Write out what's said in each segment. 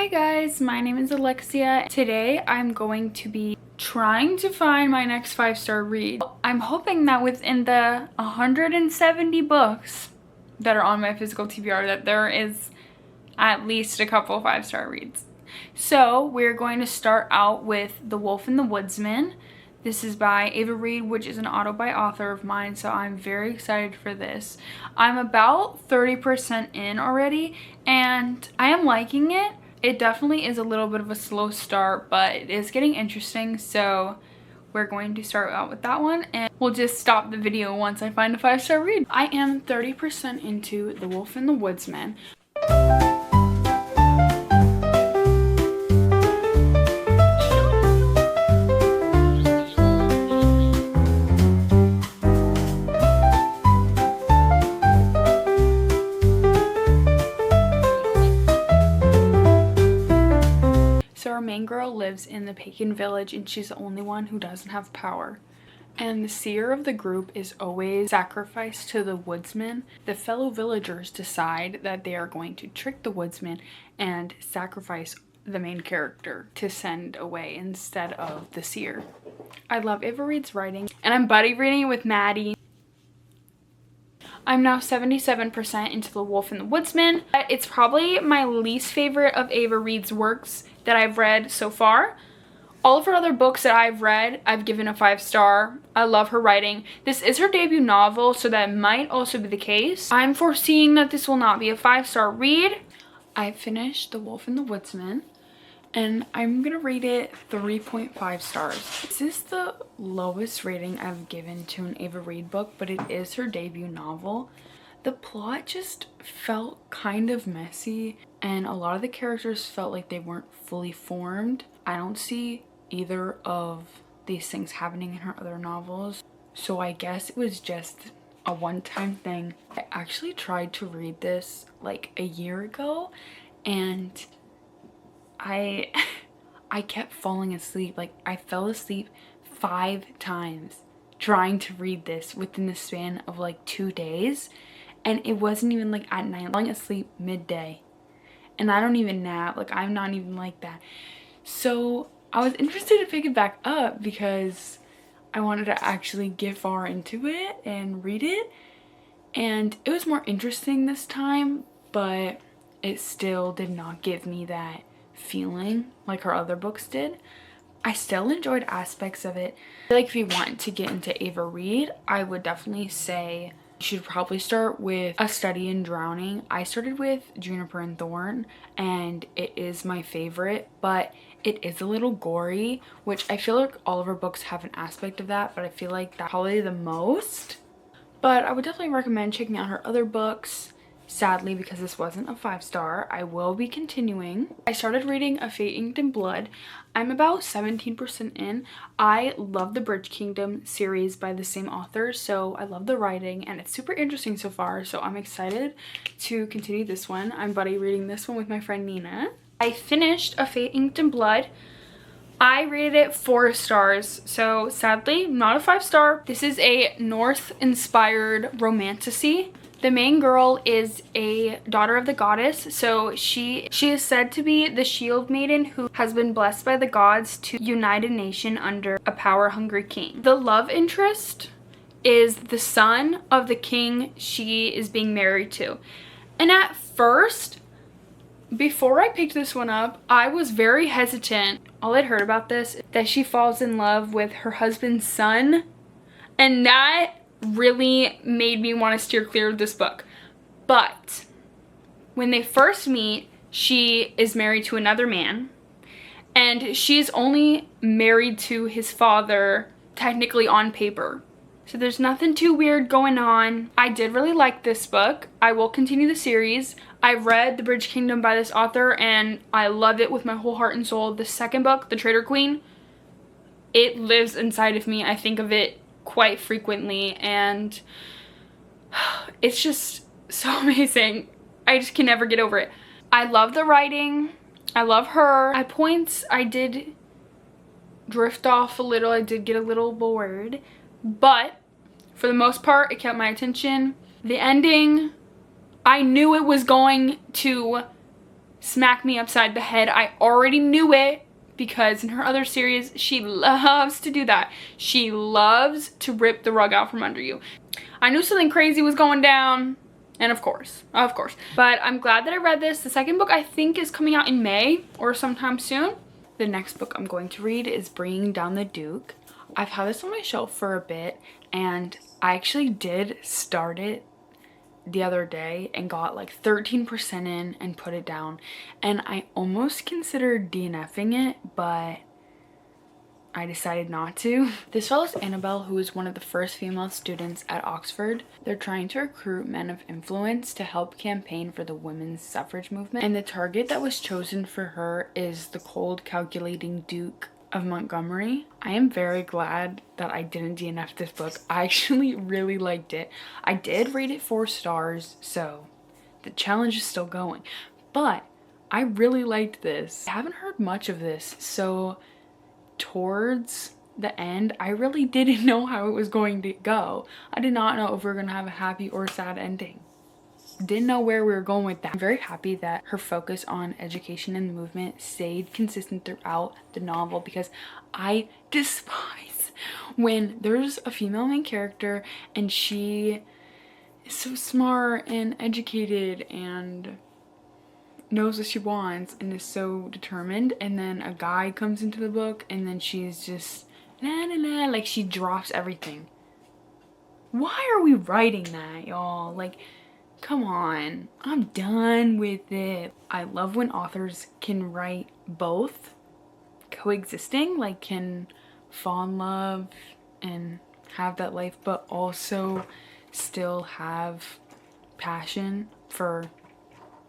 Hi guys, my name is Alexia. Today I'm going to be trying to find my next 5-star read. I'm hoping that within the 170 books that are on my physical TBR that there is at least a couple 5-star reads. So we're going to start out with The Wolf and the Woodsman. This is by Ava Reid, which is an auto by author of mine, so I'm very excited for this. I'm about 30% in already, and I am liking it. It definitely is a little bit of a slow start, but it is getting interesting, so we're going to start out with that one, and we'll just stop the video once I find a 5-star read. I am 30% into The Wolf and the Woodsman. Our main girl lives in the pagan village and she's the only one who doesn't have power. And the seer of the group is always sacrificed to the woodsman. The fellow villagers decide that they are going to trick the woodsman and sacrifice the main character to send away instead of the seer. I love Ava Reid's writing, and I'm buddy reading it with Maddie. I'm now 77% into The Wolf and the Woodsman. It's probably my least favorite of Ava Reid's works that I've read so far. All of her other books that I've read, I've given a 5-star. I love her writing. This is her debut novel, so that might also be the case. I'm foreseeing that this will not be a 5-star read. I finished The Wolf and the Woodsman, and I'm gonna rate it 3.5 stars. This is the lowest rating I've given to an Ava Reid book, but it is her debut novel. The plot just felt kind of messy, and a lot of the characters felt like they weren't fully formed. I don't see either of these things happening in her other novels, so I guess it was just a one-time thing. I actually tried to read this like a year ago, and I kept falling asleep. Like, I fell asleep 5 times trying to read this within the span of like 2 days. And it wasn't even like at night. I'm falling asleep midday. And I don't even nap. Like, I'm not even like that. So I was interested to pick it back up because I wanted to actually get far into it and read it. And it was more interesting this time, but it still did not give me that feeling like her other books did. I still enjoyed aspects of it. I feel like if you want to get into Ava Reid, I would definitely say you should probably start with A Study in Drowning. I started with Juniper and Thorn, and it is my favorite, but it is a little gory, which I feel like all of her books have an aspect of that, but I feel like that's probably the most. But I would definitely recommend checking out her other books. Sadly, because this wasn't a 5-star, I will be continuing. I started reading A Fate Inked in Blood. I'm about 17% in. I love the Bridge Kingdom series by the same author, so I love the writing and it's super interesting so far, so I'm excited to continue this one. I'm buddy reading this one with my friend Nina. I finished A Fate Inked in Blood. I rated it 4 stars, so sadly not a 5-star. This is a Norse-inspired romantasy. The main girl is a daughter of the goddess, so she is said to be the shield maiden who has been blessed by the gods to unite a nation under a power-hungry king. The love interest is the son of the king she is being married to. And at first, before I picked this one up, I was very hesitant. All I'd heard about this, that she falls in love with her husband's son, and that really made me want to steer clear of this book. But when they first meet, she is married to another man, and she's only married to his father technically on paper. So there's nothing too weird going on. I did really like this book. I will continue the series. I read The Bridge Kingdom by this author and I love it with my whole heart and soul. The second book, The Traitor Queen, it lives inside of me. I think of it quite frequently, and it's just so amazing. I just can never get over it. I love the writing. I love her. At points I did drift off a little. I did get a little bored, but for the most part it kept my attention. The ending, I knew it was going to smack me upside the head. I already knew it because in her other series, she loves to do that. She loves to rip the rug out from under you. I knew something crazy was going down. And of course. But I'm glad that I read this. The second book I think is coming out in May or sometime soon. The next book I'm going to read is Bringing Down the Duke. I've had this on my shelf for a bit and I actually did start it the other day and got like 13% in and put it down. And I almost considered DNFing it, but I decided not to. This follows Annabelle, who is one of the first female students at Oxford. They're trying to recruit men of influence to help campaign for the women's suffrage movement. And the target that was chosen for her is the cold, calculating Duke of Montgomery. I am very glad that I didn't DNF this book. I actually really liked it. I did rate it 4 stars, so the challenge is still going. But I really liked this. I haven't heard much of this, so towards the end, I really didn't know how it was going to go. I did not know if we were going to have a happy or sad ending. Didn't know where we were going with that. I'm very happy that her focus on education and the movement stayed consistent throughout the novel, because I despise when there's a female main character and she is so smart and educated and knows what she wants and is so determined, and then a guy comes into the book and then she's just like she drops everything. Why are we writing that, y'all? Like, come on, I'm done with it. I love when authors can write both coexisting, like can fall in love and have that life but also still have passion for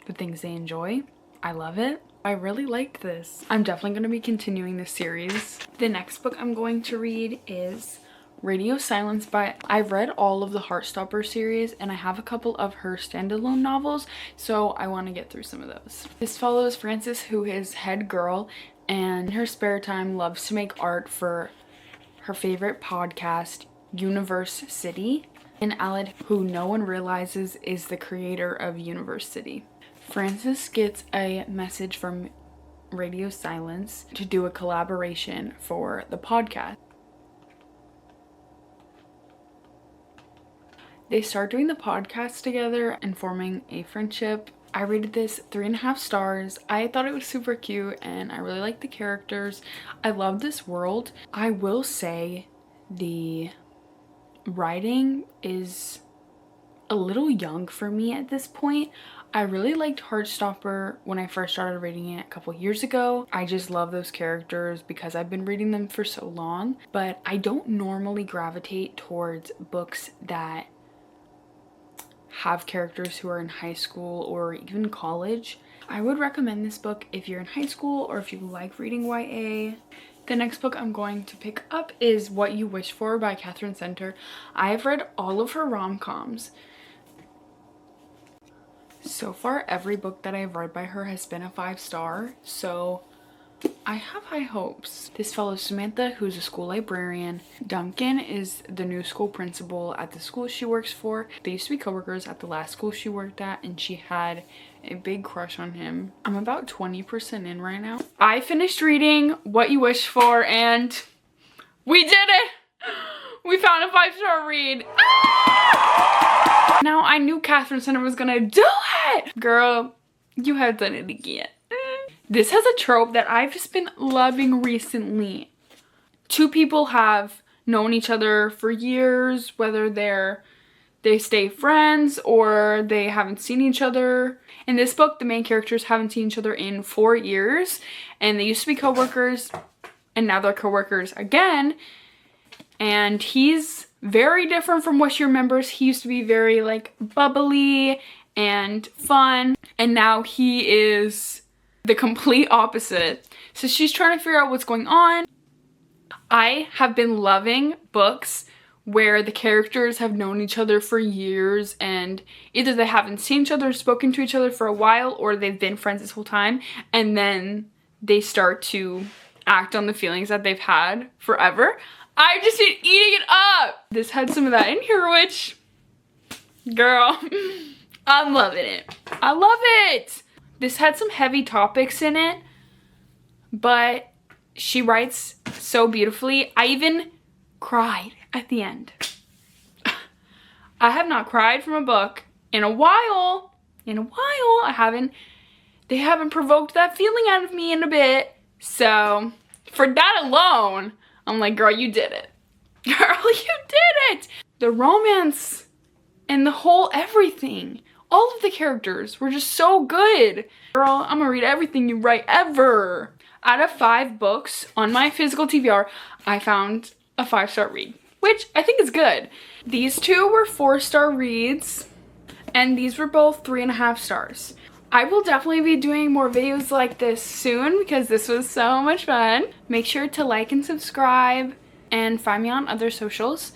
the things they enjoy. I love it. I really liked this. I'm definitely going to be continuing this series. The next book I'm going to read is Radio Silence by... I've read all of the Heartstopper series and I have a couple of her standalone novels, so I want to get through some of those. This follows Frances, who is head girl and in her spare time loves to make art for her favorite podcast, Universe City, and Aled, who no one realizes is the creator of Universe City. Frances gets a message from Radio Silence to do a collaboration for the podcast. They start doing the podcast together and forming a friendship. I rated this 3.5 stars. I thought it was super cute and I really liked the characters. I love this world. I will say the writing is a little young for me at this point. I really liked Heartstopper when I first started reading it a couple years ago. I just love those characters because I've been reading them for so long, but I don't normally gravitate towards books that have characters who are in high school or even college. I would recommend this book if you're in high school or if you like reading YA. The next book I'm going to pick up is What You Wish For by Catherine Center. I have read all of her rom-coms. So far, every book that I've read by her has been a 5-star, so I have high hopes. This follows Samantha, who's a school librarian. Duncan is the new school principal at the school she works for. They used to be coworkers at the last school she worked at, and she had a big crush on him. I'm about 20% in right now. I finished reading What You Wish For, and we did it! We found a 5-star read. Ah! Now, I knew Catherine Center was gonna do it! Girl, you have done it again. This has a trope that I've just been loving recently. 2 people have known each other for years, whether they stay friends or they haven't seen each other. In this book, the main characters haven't seen each other in 4 years, and they used to be co-workers, and now they're co-workers again. And he's very different from what she remembers. He used to be very like bubbly and fun, and now he is the complete opposite. So she's trying to figure out what's going on. I have been loving books where the characters have known each other for years and either they haven't seen each other or spoken to each other for a while, or they've been friends this whole time and then they start to act on the feelings that they've had forever. I've just been eating it up. This had some of that in here, which, girl, I'm loving it. I love it. This had some heavy topics in it, but she writes so beautifully. I even cried at the end. I have not cried from a book in a while. They haven't provoked that feeling out of me in a bit. So for that alone, I'm like, girl, you did it. Girl, you did it. The romance and the whole everything. All of the characters were just so good. Girl, I'm gonna read everything you write ever. Out of 5 books on my physical TBR, I found a 5-star read, which I think is good. These 2 were 4-star reads, and these were both 3.5 stars. I will definitely be doing more videos like this soon because this was so much fun. Make sure to like and subscribe and find me on other socials.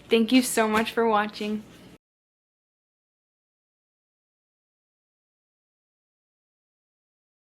Thank you so much for watching.